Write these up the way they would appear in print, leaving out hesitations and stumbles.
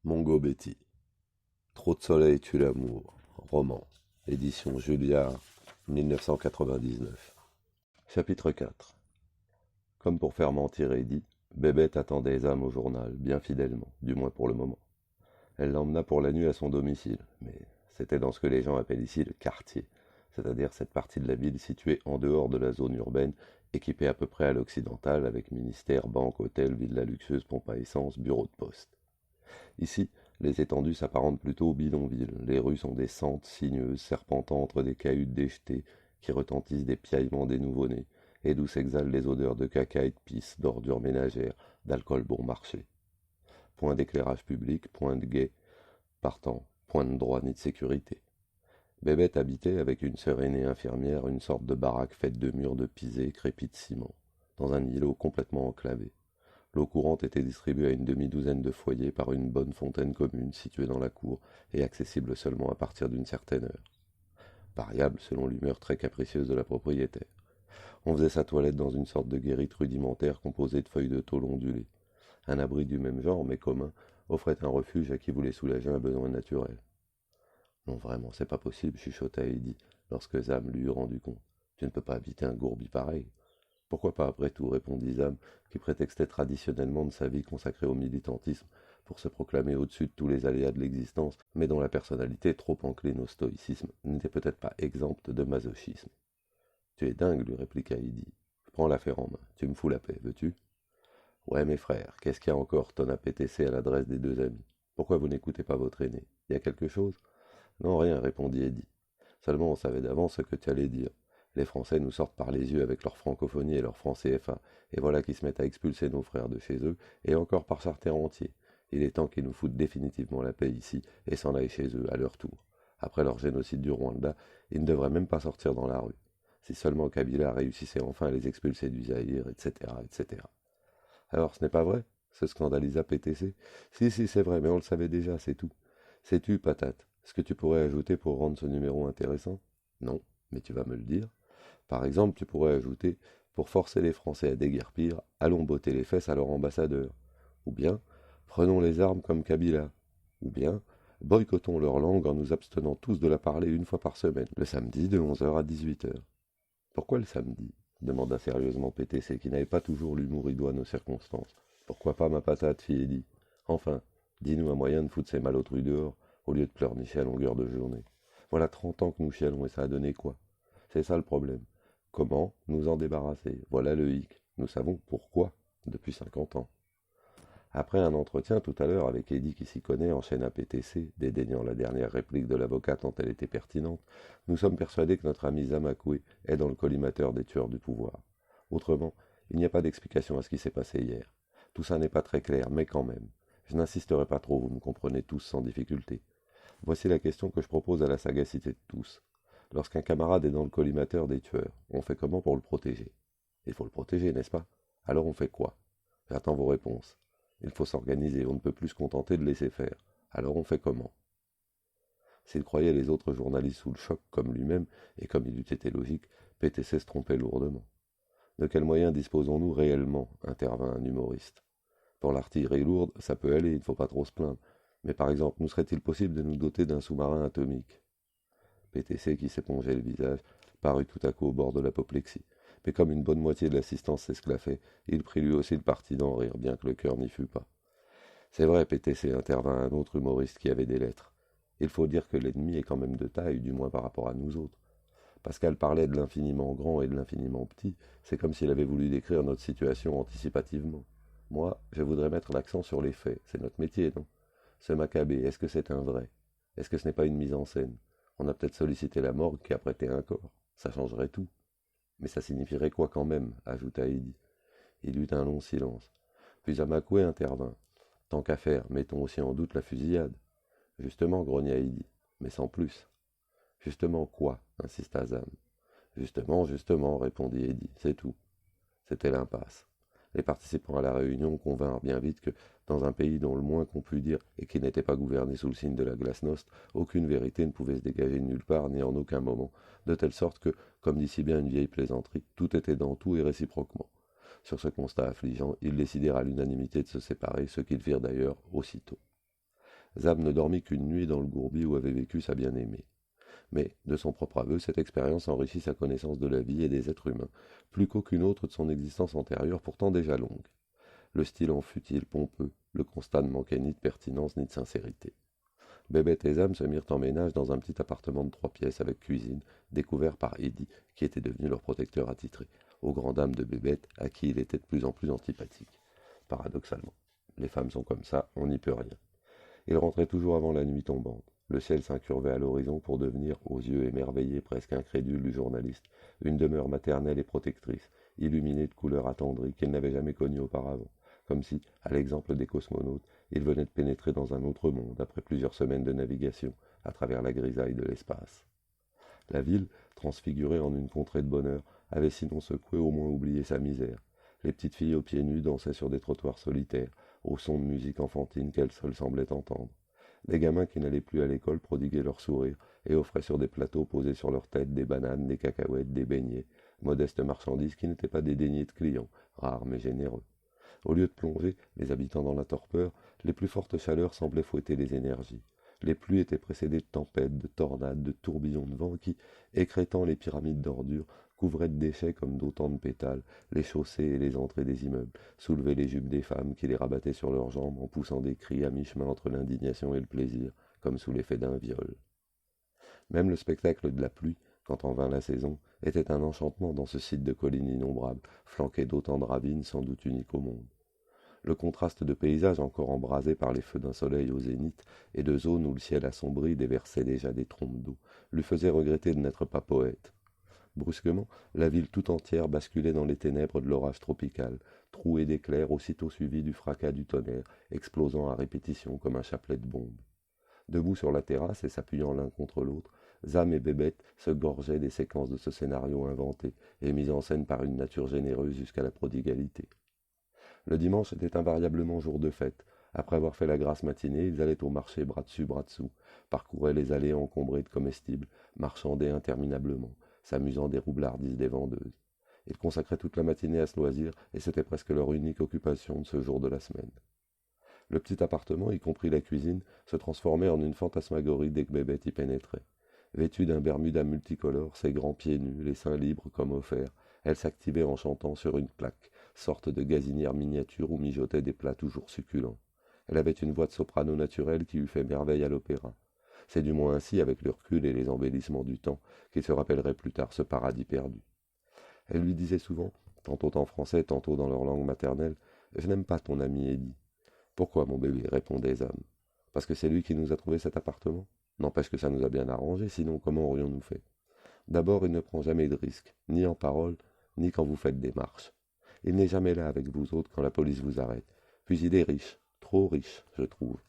Mongo Betty. Trop de soleil tue l'amour. Roman. Édition Julliard, 1999. Chapitre 4. Comme pour faire mentir Eddie, Bébête attendait les âmes au journal, bien fidèlement, du moins pour le moment. Elle l'emmena pour la nuit à son domicile, mais c'était dans ce que les gens appellent ici le quartier, c'est-à-dire cette partie de la ville située en dehors de la zone urbaine, équipée à peu près à l'occidentale, avec ministère, banque, hôtel, villa luxueuse, pompe à essence, bureau de poste. Ici, les étendues s'apparentent plutôt au bidonville. Les rues sont des sentes sinueuses, serpentant entre des cahutes déjetées qui retentissent des piaillements des nouveau-nés, et d'où s'exhalent les odeurs de caca et de pisse, d'ordures ménagères, d'alcool bon marché. Point d'éclairage public, point de guet, partant, point de droit ni de sécurité. Bébête habitait, avec une sœur aînée infirmière, une sorte de baraque faite de murs de pisé crépis de ciment, dans un îlot complètement enclavé. L'eau courante était distribuée à une demi-douzaine de foyers par une bonne fontaine commune située dans la cour et accessible seulement à partir d'une certaine heure, variable selon l'humeur très capricieuse de la propriétaire. On faisait sa toilette dans une sorte de guérite rudimentaire composée de feuilles de tôle ondulées. Un abri du même genre, mais commun, offrait un refuge à qui voulait soulager un besoin naturel. Non, vraiment, c'est pas possible, chuchota Heidi, lorsque Zam lui eut rendu compte. Tu ne peux pas habiter un gourbi pareil. Pourquoi pas après tout, répondit Zam, qui prétextait traditionnellement de sa vie consacrée au militantisme pour se proclamer au-dessus de tous les aléas de l'existence, mais dont la personnalité, trop encline au stoïcisme, n'était peut-être pas exempte de masochisme. Tu es dingue, lui répliqua Heidi. Prends l'affaire en main, tu me fous la paix, veux-tu? Ouais, mes frères, qu'est-ce qu'il y a encore tonna PTC à l'adresse des deux amis. Pourquoi vous n'écoutez pas votre aîné? Y a quelque chose? Non, rien, répondit Eddie. Seulement on savait d'avance ce que tu allais dire. Les Français nous sortent par les yeux avec leur francophonie et leur franc CFA, et voilà qu'ils se mettent à expulser nos frères de chez eux, et encore par certains entiers. Il est temps qu'ils nous foutent définitivement la paix ici, et s'en aillent chez eux, à leur tour. Après leur génocide du Rwanda, ils ne devraient même pas sortir dans la rue. Si seulement Kabila réussissait enfin à les expulser du Zaïre, etc., etc. Alors ce n'est pas vrai? Se scandalisa PTC. Si, c'est vrai, mais on le savait déjà, c'est tout. Sais-tu, patate, ce que tu pourrais ajouter pour rendre ce numéro intéressant? Non, mais tu vas me le dire. Par exemple, tu pourrais ajouter, pour forcer les Français à déguerpir, allons botter les fesses à leur ambassadeur. Ou bien, prenons les armes comme Kabila. Ou bien, boycottons leur langue en nous abstenant tous de la parler une fois par semaine, le samedi de 11 heures à 18 heures. Pourquoi le samedi? Demanda sérieusement PTC, qui n'avait pas toujours l'humour idoine aux circonstances. Pourquoi pas ma patate, fit Eddie. Enfin, dis-nous un moyen de foutre ces malotrus dehors, au lieu de pleurnicher à longueur de journée. Voilà 30 ans que nous chialons et ça a donné quoi? C'est ça le problème. Comment nous en débarrasser? Voilà le hic. Nous savons pourquoi, depuis 50 ans. Après un entretien tout à l'heure avec Eddie qui s'y connaît, enchaîna PTC, dédaignant la dernière réplique de l'avocat tant elle était pertinente, nous sommes persuadés que notre ami Zamakoué est dans le collimateur des tueurs du pouvoir. Autrement, il n'y a pas d'explication à ce qui s'est passé hier. Tout ça n'est pas très clair, mais quand même. Je n'insisterai pas trop, vous me comprenez tous sans difficulté. Voici la question que je propose à la sagacité de tous. Lorsqu'un camarade est dans le collimateur des tueurs, on fait comment pour le protéger? Il faut le protéger, n'est-ce pas? Alors on fait quoi? J'attends vos réponses. Il faut s'organiser, on ne peut plus se contenter de laisser faire. Alors on fait comment? S'il croyait les autres journalistes sous le choc comme lui-même, et comme il eût été logique, PTC se trompait lourdement. De quels moyens disposons-nous réellement? Intervint un humoriste. Pour l'artillerie lourde, ça peut aller, il ne faut pas trop se plaindre. Mais par exemple, nous serait-il possible de nous doter d'un sous-marin atomique? PTC, qui s'épongeait le visage, parut tout à coup au bord de l'apoplexie. Mais comme une bonne moitié de l'assistance s'esclaffait, il prit lui aussi le parti d'en rire, bien que le cœur n'y fût pas. C'est vrai, PTC, intervint un autre humoriste qui avait des lettres. Il faut dire que l'ennemi est quand même de taille, du moins par rapport à nous autres. Pascal parlait de l'infiniment grand et de l'infiniment petit, c'est comme s'il avait voulu décrire notre situation anticipativement. Moi, je voudrais mettre l'accent sur les faits, c'est notre métier, non? Ce Maccabée, est-ce que c'est un vrai? Est-ce que ce n'est pas une mise en scène? On a peut-être sollicité la morgue qui a prêté un corps. Ça changerait tout. Mais ça signifierait quoi quand même? Ajouta Heidi. Il eut un long silence. Puis Amakoué intervint. Tant qu'à faire, mettons aussi en doute la fusillade. Justement, grogna Heidi, mais sans plus. Justement quoi? Insista Zam. Justement, répondit Heidi, c'est tout. C'était l'impasse. Les participants à la réunion convinrent bien vite que, dans un pays dont le moins qu'on pût dire et qui n'était pas gouverné sous le signe de la glasnost, aucune vérité ne pouvait se dégager de nulle part ni en aucun moment, de telle sorte que, comme dit si bien une vieille plaisanterie, tout était dans tout et réciproquement. Sur ce constat affligeant, ils décidèrent à l'unanimité de se séparer, ce qu'ils firent d'ailleurs aussitôt. Zam ne dormit qu'une nuit dans le gourbi où avait vécu sa bien-aimée. Mais, de son propre aveu, cette expérience enrichit sa connaissance de la vie et des êtres humains, plus qu'aucune autre de son existence antérieure pourtant déjà longue. Le style en fut-il pompeux, le constat ne manquait ni de pertinence ni de sincérité. Bébête et Zam se mirent en ménage dans un petit appartement de 3 pièces avec cuisine, découvert par Eddy, qui était devenu leur protecteur attitré, aux grandes dames de Bébête, à qui il était de plus en plus antipathique. Paradoxalement. Les femmes sont comme ça, on n'y peut rien. Il rentrait toujours avant la nuit tombante. Le ciel s'incurvait à l'horizon pour devenir, aux yeux émerveillés, presque incrédules du journaliste, une demeure maternelle et protectrice, illuminée de couleurs attendries qu'il n'avait jamais connues auparavant, comme si, à l'exemple des cosmonautes, il venait de pénétrer dans un autre monde après plusieurs semaines de navigation à travers la grisaille de l'espace. La ville, transfigurée en une contrée de bonheur, avait sinon secoué au moins oublié sa misère. Les petites filles aux pieds nus dansaient sur des trottoirs solitaires, au son de musique enfantine qu'elles seules semblaient entendre. Les gamins qui n'allaient plus à l'école prodiguaient leurs sourires et offraient sur des plateaux posés sur leurs têtes des bananes, des cacahuètes, des beignets, modestes marchandises qui n'étaient pas dédaignées de clients, rares mais généreux. Au lieu de plonger, les habitants dans la torpeur, les plus fortes chaleurs semblaient fouetter les énergies. Les pluies étaient précédées de tempêtes, de tornades, de tourbillons de vent qui, écrêtant les pyramides d'ordures, couvraient de déchets comme d'autant de pétales les chaussées et les entrées des immeubles, soulevaient les jupes des femmes qui les rabattaient sur leurs jambes en poussant des cris à mi-chemin entre l'indignation et le plaisir, comme sous l'effet d'un viol. Même le spectacle de la pluie, quand en vint la saison, était un enchantement dans ce site de collines innombrables, flanqué d'autant de ravines sans doute uniques au monde. Le contraste de paysages encore embrasés par les feux d'un soleil au zénith et de zones où le ciel assombri déversait déjà des trompes d'eau lui faisait regretter de n'être pas poète. Brusquement, la ville tout entière basculait dans les ténèbres de l'orage tropical, trouée d'éclairs aussitôt suivis du fracas du tonnerre, explosant à répétition comme un chapelet de bombes. Debout sur la terrasse et s'appuyant l'un contre l'autre, Zam et Bébête se gorgeaient des séquences de ce scénario inventé et mis en scène par une nature généreuse jusqu'à la prodigalité. Le dimanche était invariablement jour de fête. Après avoir fait la grasse matinée, ils allaient au marché bras dessus bras dessous, parcouraient les allées encombrées de comestibles, marchandaient interminablement, s'amusant des roublardises des vendeuses. Ils consacraient toute la matinée à ce loisir, et c'était presque leur unique occupation de ce jour de la semaine. Le petit appartement, y compris la cuisine, se transformait en une fantasmagorie dès que Bébête y pénétrait. Vêtue d'un bermuda multicolore, ses grands pieds nus, les seins libres comme offerts, elle s'activait en chantant sur une plaque, sorte de gazinière miniature où mijotaient des plats toujours succulents. Elle avait une voix de soprano naturelle qui eût fait merveille à l'opéra. C'est du moins ainsi, avec le recul et les embellissements du temps, qu'il se rappellerait plus tard ce paradis perdu. Elle lui disait souvent, tantôt en français, tantôt dans leur langue maternelle, « Je n'aime pas ton ami Eddy. » Pourquoi, mon bébé répondait Zam. Parce que c'est lui qui nous a trouvé cet appartement. N'empêche que ça nous a bien arrangé, sinon comment aurions-nous fait? D'abord, il ne prend jamais de risques, ni en parole, ni quand vous faites des marches. Il n'est jamais là avec vous autres quand la police vous arrête. Puis il est riche, trop riche, je trouve.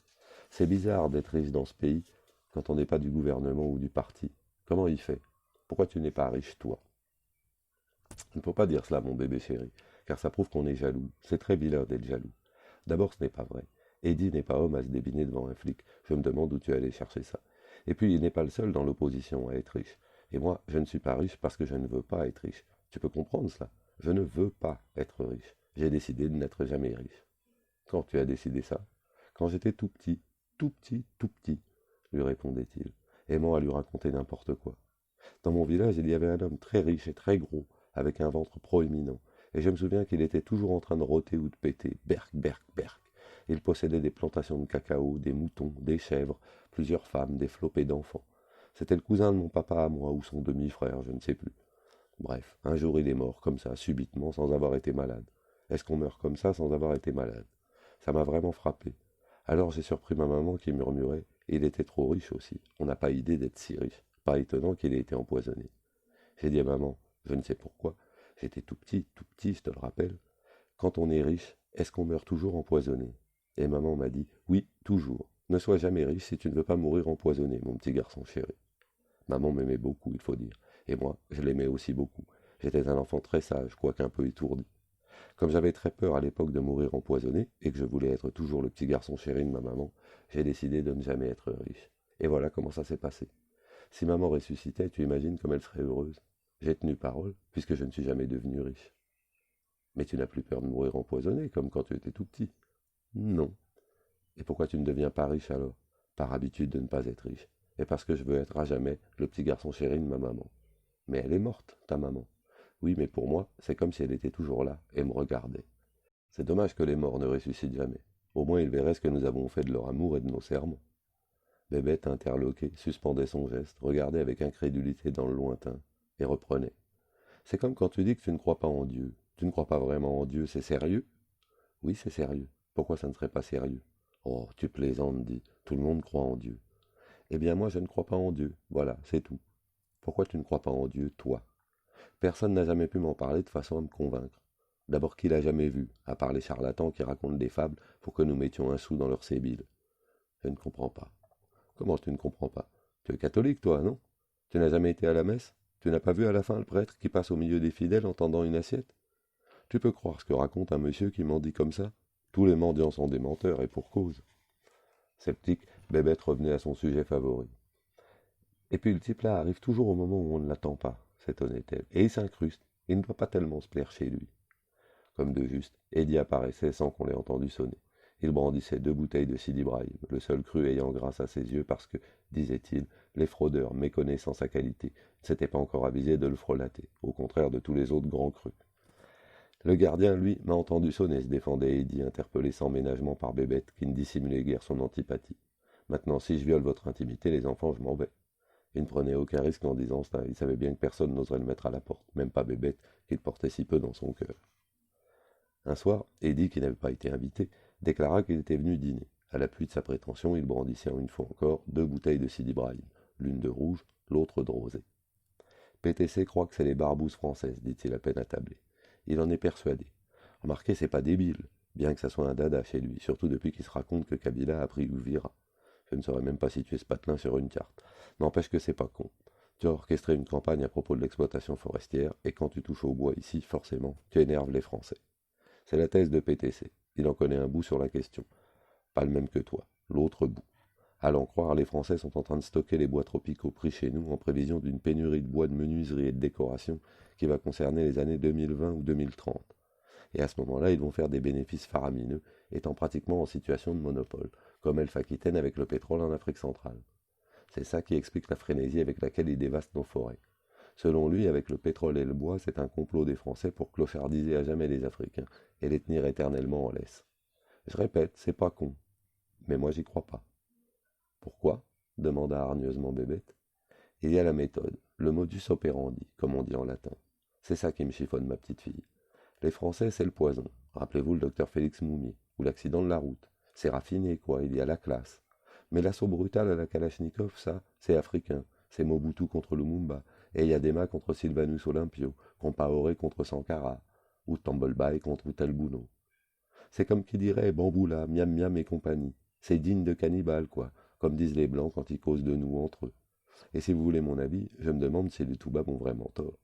C'est bizarre d'être riche dans ce pays, quand on n'est pas du gouvernement ou du parti. Comment il fait? Pourquoi tu n'es pas riche, toi? Il ne faut pas dire cela, mon bébé chéri, car ça prouve qu'on est jaloux. C'est très vilain d'être jaloux. D'abord, ce n'est pas vrai. Eddy n'est pas homme à se débiner devant un flic. Je me demande où tu es allé chercher ça. Et puis, il n'est pas le seul dans l'opposition à être riche. Et moi, je ne suis pas riche parce que je ne veux pas être riche. Tu peux comprendre cela? Je ne veux pas être riche. J'ai décidé de n'être jamais riche. Quand tu as décidé ça? Quand j'étais tout petit, tout petit, tout petit, lui répondait-il, aimant à lui raconter n'importe quoi. Dans mon village, il y avait un homme très riche et très gros, avec un ventre proéminent, et je me souviens qu'il était toujours en train de rôter ou de péter, berk, berk, berk. Il possédait des plantations de cacao, des moutons, des chèvres, plusieurs femmes, des flopées d'enfants. C'était le cousin de mon papa à moi, ou son demi-frère, je ne sais plus. Bref, un jour il est mort, comme ça, subitement, sans avoir été malade. Est-ce qu'on meurt comme ça sans avoir été malade? Ça m'a vraiment frappé. Alors j'ai surpris ma maman qui murmurait, il était trop riche aussi, on n'a pas idée d'être si riche. Pas étonnant qu'il ait été empoisonné. J'ai dit à maman, je ne sais pourquoi, j'étais tout petit, je te le rappelle. Quand on est riche, est-ce qu'on meurt toujours empoisonné? Et maman m'a dit, oui, toujours. Ne sois jamais riche si tu ne veux pas mourir empoisonné, mon petit garçon chéri. Maman m'aimait beaucoup, il faut dire. Et moi, je l'aimais aussi beaucoup. J'étais un enfant très sage, quoique un peu étourdi. Comme j'avais très peur à l'époque de mourir empoisonné, et que je voulais être toujours le petit garçon chéri de ma maman, j'ai décidé de ne jamais être riche. Et voilà comment ça s'est passé. Si maman ressuscitait, tu imagines comme elle serait heureuse. J'ai tenu parole, puisque je ne suis jamais devenu riche. Mais tu n'as plus peur de mourir empoisonné, comme quand tu étais tout petit. Non. Et pourquoi tu ne deviens pas riche alors? par habitude de ne pas être riche, et parce que je veux être à jamais le petit garçon chéri de ma maman. Mais elle est morte, ta maman. Oui, mais pour moi, c'est comme si elle était toujours là et me regardait. C'est dommage que les morts ne ressuscitent jamais. Au moins ils verraient ce que nous avons fait de leur amour et de nos serments. Bébête, interloquée, suspendait son geste, regardait avec incrédulité dans le lointain, et reprenait. C'est comme quand tu dis que tu ne crois pas en Dieu. Tu ne crois pas vraiment en Dieu, c'est sérieux? Oui, c'est sérieux. Pourquoi ça ne serait pas sérieux? Oh, tu plaisantes, dit. Tout le monde croit en Dieu. Eh bien moi je ne crois pas en Dieu. Voilà, c'est tout. Pourquoi tu ne crois pas en Dieu, toi? Personne n'a jamais pu m'en parler de façon à me convaincre. D'abord qui l'a jamais vu, à part les charlatans qui racontent des fables pour que nous mettions un sou dans leur sébile. Je ne comprends pas. Comment tu ne comprends pas? Tu es catholique, toi, non? Tu n'as jamais été à la messe? Tu n'as pas vu à la fin le prêtre qui passe au milieu des fidèles en tendant une assiette? Tu peux croire ce que raconte un monsieur qui mendie comme ça? Tous les mendiants sont des menteurs, et pour cause. Sceptique, Bébête revenait à son sujet favori. Et puis le type là arrive toujours au moment où on ne l'attend pas, s'étonnait-elle, et il s'incruste. Il ne doit pas tellement se plaire chez lui. Comme de juste, Eddie apparaissait sans qu'on l'ait entendu sonner. Il brandissait 2 bouteilles de Sidi Brahim, le seul cru ayant grâce à ses yeux parce que, disait-il, les fraudeurs, méconnaissant sa qualité, ne s'étaient pas encore avisés de le frelater, au contraire de tous les autres grands crus. Le gardien, lui, m'a entendu sonner, se défendait Eddie, interpellé sans ménagement par Bébête, qui ne dissimulait guère son antipathie. Maintenant, si je viole votre intimité, les enfants, je m'en vais. Il ne prenait aucun risque en disant cela, il savait bien que personne n'oserait le mettre à la porte, même pas Bébête, qu'il portait si peu dans son cœur. Un soir, Eddie, qui n'avait pas été invité, déclara qu'il était venu dîner. À l'appui de sa prétention, il brandissait une fois encore 2 bouteilles de Sidi Brahim, l'une de rouge, l'autre de rosé. PTC croit que c'est les barbouzes françaises, dit-il à peine attablé. Il en est persuadé. Remarquez, c'est pas débile, bien que ça soit un dada chez lui, surtout depuis qu'il se raconte que Kabila a pris Ouvira. Je ne saurais même pas situer ce patelin sur une carte. N'empêche que c'est pas con. Tu as orchestré une campagne à propos de l'exploitation forestière, et quand tu touches au bois ici, forcément, tu énerves les Français. C'est la thèse de PTC. Il en connaît un bout sur la question. Pas le même que toi, l'autre bout. À l'en croire, les Français sont en train de stocker les bois tropicaux pris chez nous en prévision d'une pénurie de bois de menuiserie et de décoration qui va concerner les années 2020 ou 2030. Et à ce moment-là, ils vont faire des bénéfices faramineux, étant pratiquement en situation de monopole, comme Elf Aquitaine avec le pétrole en Afrique centrale. C'est ça qui explique la frénésie avec laquelle ils dévastent nos forêts. Selon lui, avec le pétrole et le bois, c'est un complot des Français pour clochardiser à jamais les Africains et les tenir éternellement en laisse. Je répète, c'est pas con. Mais moi, j'y crois pas. Pourquoi? Demanda hargneusement Bébête. Il y a la méthode, le modus operandi, comme on dit en latin. C'est ça qui me chiffonne, ma petite fille. Les Français, c'est le poison. Rappelez-vous le docteur Félix Moumier, ou l'accident de la route. C'est raffiné, quoi, il y a la classe. Mais l'assaut brutal à la Kalachnikov, ça, c'est africain. C'est Mobutu contre Lumumba, et Yadema contre Sylvanus Olympio, Compaoré contre Sankara, ou Tambelbaye contre Talbouno. C'est comme qui dirait Bamboula, Miam Miam et compagnie. C'est digne de cannibale, quoi, comme disent les Blancs quand ils causent de nous entre eux. Et si vous voulez mon avis, je me demande si les Toubabs ont vraiment tort.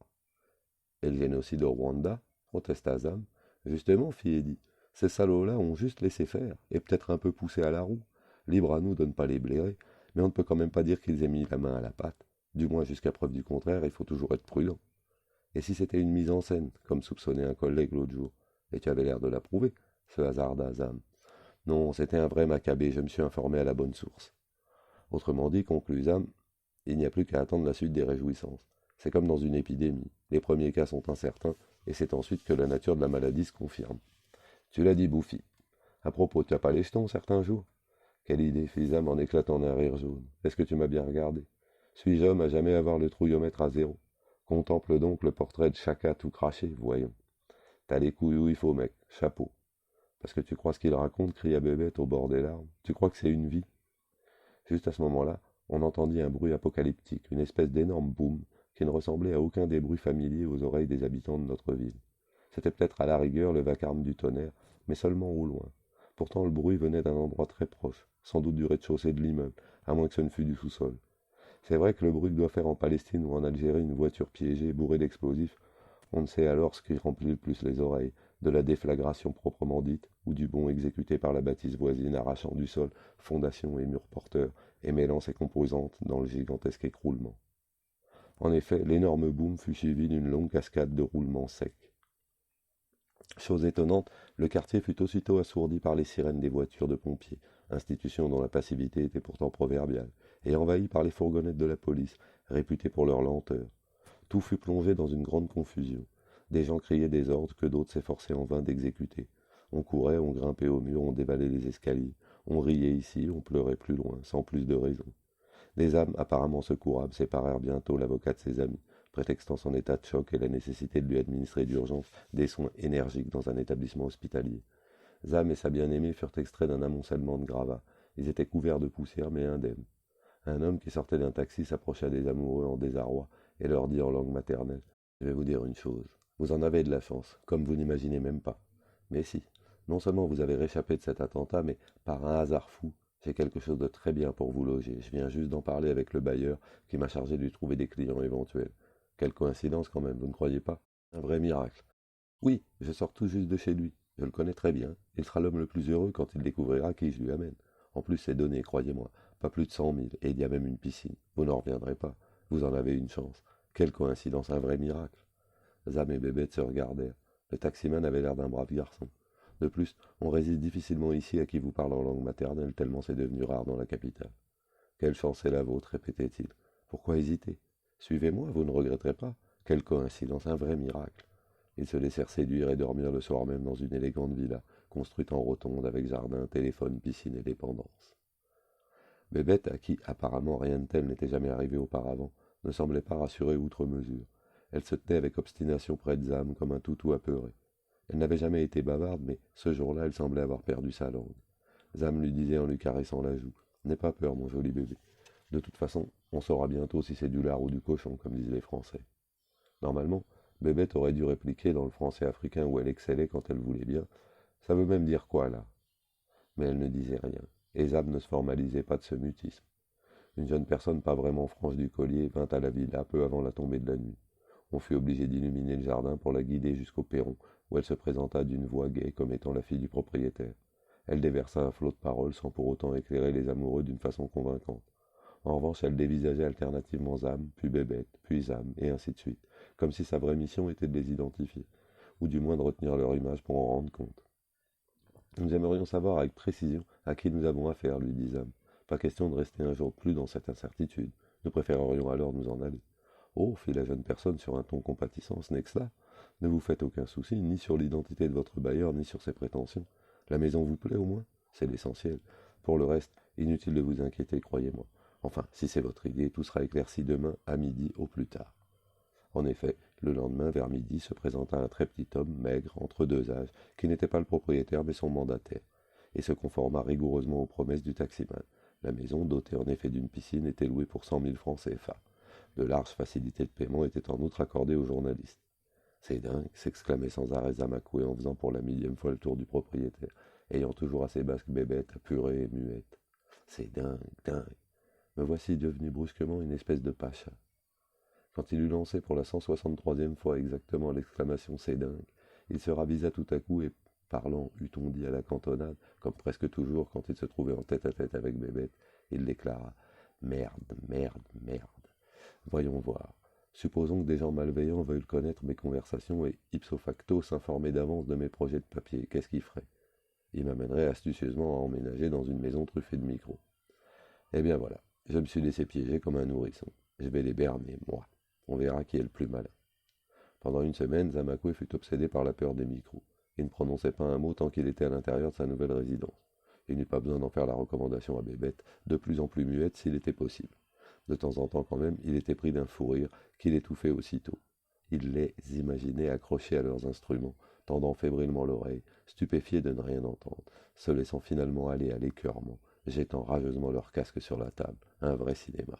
Et le génocide au Rwanda? Protesta Zam. Justement, fit Eddy, ces salauds-là ont juste laissé faire, et peut-être un peu poussé à la roue. Libre à nous de ne pas les blairer, mais on ne peut quand même pas dire qu'ils aient mis la main à la pâte. Du moins jusqu'à preuve du contraire, il faut toujours être prudent. Et si c'était une mise en scène, comme soupçonnait un collègue l'autre jour? Et tu avais l'air de l'approuver, se hasarda Zam. Non, c'était un vrai Maccabée, je me suis informé à la bonne source. Autrement dit, conclut Zam, il n'y a plus qu'à attendre la suite des réjouissances. C'est comme dans une épidémie. Les premiers cas sont incertains, et c'est ensuite que la nature de la maladie se confirme. Tu l'as dit, Bouffi. À propos, tu n'as pas les jetons certains jours? Quelle idée, fit Zam en éclatant d'un rire jaune. Est-ce que tu m'as bien regardé? Suis-je homme à jamais avoir le trouillomètre à zéro? Contemple donc le portrait de Chaka tout craché, voyons. T'as les couilles où il faut, mec. Chapeau. Parce que tu crois ce qu'il raconte, cria Bébête au bord des larmes. Tu crois que c'est une vie? Juste à ce moment-là, on entendit un bruit apocalyptique, une espèce d'énorme boum, qui ne ressemblait à aucun des bruits familiers aux oreilles des habitants de notre ville. C'était peut-être à la rigueur le vacarme du tonnerre, mais seulement au loin. Pourtant le bruit venait d'un endroit très proche, sans doute du rez-de-chaussée de l'immeuble, à moins que ce ne fût du sous-sol. C'est vrai que le bruit que doit faire en Palestine ou en Algérie une voiture piégée bourrée d'explosifs, on ne sait alors ce qui remplit le plus les oreilles, de la déflagration proprement dite, ou du bond exécuté par la bâtisse voisine arrachant du sol fondation et murs porteurs, et mêlant ses composantes dans le gigantesque écroulement. En effet, l'énorme boom fut suivi d'une longue cascade de roulements secs. Chose étonnante, le quartier fut aussitôt assourdi par les sirènes des voitures de pompiers, institution dont la passivité était pourtant proverbiale, et envahi par les fourgonnettes de la police, réputées pour leur lenteur. Tout fut plongé dans une grande confusion. Des gens criaient des ordres que d'autres s'efforçaient en vain d'exécuter. On courait, on grimpait aux murs, on dévalait les escaliers, on riait ici, on pleurait plus loin, sans plus de raison. Des âmes apparemment secourables séparèrent bientôt l'avocat de ses amis, prétextant son état de choc et la nécessité de lui administrer d'urgence des soins énergiques dans un établissement hospitalier. Zam et sa bien-aimée furent extraits d'un amoncellement de gravats. Ils étaient couverts de poussière mais indemnes. Un homme qui sortait d'un taxi s'approcha des amoureux en désarroi et leur dit en langue maternelle: « Je vais vous dire une chose. Vous en avez de la chance, comme vous n'imaginez même pas. Mais si, non seulement vous avez réchappé de cet attentat, mais par un hasard fou, j'ai quelque chose de très bien pour vous loger. Je viens juste d'en parler avec le bailleur qui m'a chargé de lui trouver des clients éventuels. Quelle coïncidence quand même, vous ne croyez pas? Un vrai miracle. Oui, je sors tout juste de chez lui. Je le connais très bien. Il sera l'homme le plus heureux quand il découvrira qui je lui amène. En plus, c'est donné, croyez-moi. Pas plus de 100 000, et il y a même une piscine. Vous n'en reviendrez pas. Vous en avez une chance. Quelle coïncidence, un vrai miracle. Zam et Bébête se regardèrent. Le taximan avait l'air d'un brave garçon. De plus, on résiste difficilement ici à qui vous parle en langue maternelle, tellement c'est devenu rare dans la capitale. Quelle chance est la vôtre, répétait-il. Pourquoi hésiter? Suivez-moi, vous ne regretterez pas. Quelle coïncidence, un vrai miracle. Ils se laissèrent séduire et dormirent le soir même dans une élégante villa, construite en rotonde avec jardin, téléphone, piscine et dépendance. Bébête, à qui apparemment rien de tel n'était jamais arrivé auparavant, ne semblait pas rassurée outre mesure. Elle se tenait avec obstination près de Zam comme un toutou apeuré. Elle n'avait jamais été bavarde, mais ce jour-là elle semblait avoir perdu sa langue. Zam lui disait en lui caressant la joue: « N'aie pas peur, mon joli bébé. De toute façon, on saura bientôt si c'est du lard ou du cochon, comme disent les Français. » Normalement, Bébête aurait dû répliquer dans le français africain où elle excellait quand elle voulait bien: « Ça veut même dire quoi, là ?» Mais elle ne disait rien, et Zam ne se formalisait pas de ce mutisme. Une jeune personne pas vraiment franche du collier vint à la villa peu avant la tombée de la nuit. On fut obligé d'illuminer le jardin pour la guider jusqu'au perron, où elle se présenta d'une voix gaie comme étant la fille du propriétaire. Elle déversa un flot de paroles sans pour autant éclairer les amoureux d'une façon convaincante. En revanche, elle dévisageait alternativement Zam, puis Bébête, puis Zam, et ainsi de suite, comme si sa vraie mission était de les identifier, ou du moins de retenir leur image pour en rendre compte. Nous aimerions savoir avec précision à qui nous avons affaire, lui dit Zam. Pas question de rester un jour de plus dans cette incertitude. Nous préférerions alors nous en aller. Oh, fit la jeune personne sur un ton compatissant, ce n'est que cela. Ne vous faites aucun souci, ni sur l'identité de votre bailleur, ni sur ses prétentions. La maison vous plaît au moins? C'est l'essentiel. Pour le reste, inutile de vous inquiéter, croyez-moi. Enfin, si c'est votre idée, tout sera éclairci demain à midi au plus tard. En effet, le lendemain, vers midi, se présenta un très petit homme, maigre, entre deux âges, qui n'était pas le propriétaire mais son mandataire, et se conforma rigoureusement aux promesses du taximan. La maison, dotée en effet d'une piscine, était louée pour 100 000 francs CFA. De larges facilités de paiement étaient en outre accordées aux journalistes. C'est dingue, s'exclamait sans arrêt Zamakoué en faisant pour la millième fois le tour du propriétaire, ayant toujours à ses basques Bébête, apurée et muette. C'est dingue, dingue. Me voici devenu brusquement une espèce de pacha. Quand il eut lancé pour la 163e fois exactement l'exclamation c'est dingue, il se ravisa tout à coup et, parlant, eût-on dit à la cantonade, comme presque toujours quand il se trouvait en tête-à-tête avec Bébête, il déclara: Merde, merde, merde. Voyons voir. Supposons que des gens malveillants veuillent connaître mes conversations et, ipso facto, s'informer d'avance de mes projets de papier. Qu'est-ce qu'il ferait? Il m'amènerait astucieusement à emménager dans une maison truffée de micros. Eh bien voilà, je me suis laissé piéger comme un nourrisson. Je vais les berner, moi. On verra qui est le plus malin. Pendant une semaine, Zamakoué fut obsédé par la peur des micros. Il ne prononçait pas un mot tant qu'il était à l'intérieur de sa nouvelle résidence. Il n'eut pas besoin d'en faire la recommandation à Bébête, de plus en plus muette s'il était possible. De temps en temps quand même, il était pris d'un fou rire qui l'étouffait aussitôt. Il les imaginait accrochés à leurs instruments, tendant fébrilement l'oreille, stupéfiés de ne rien entendre, se laissant finalement aller à l'écœurement, jetant rageusement leur casque sur la table, un vrai cinéma.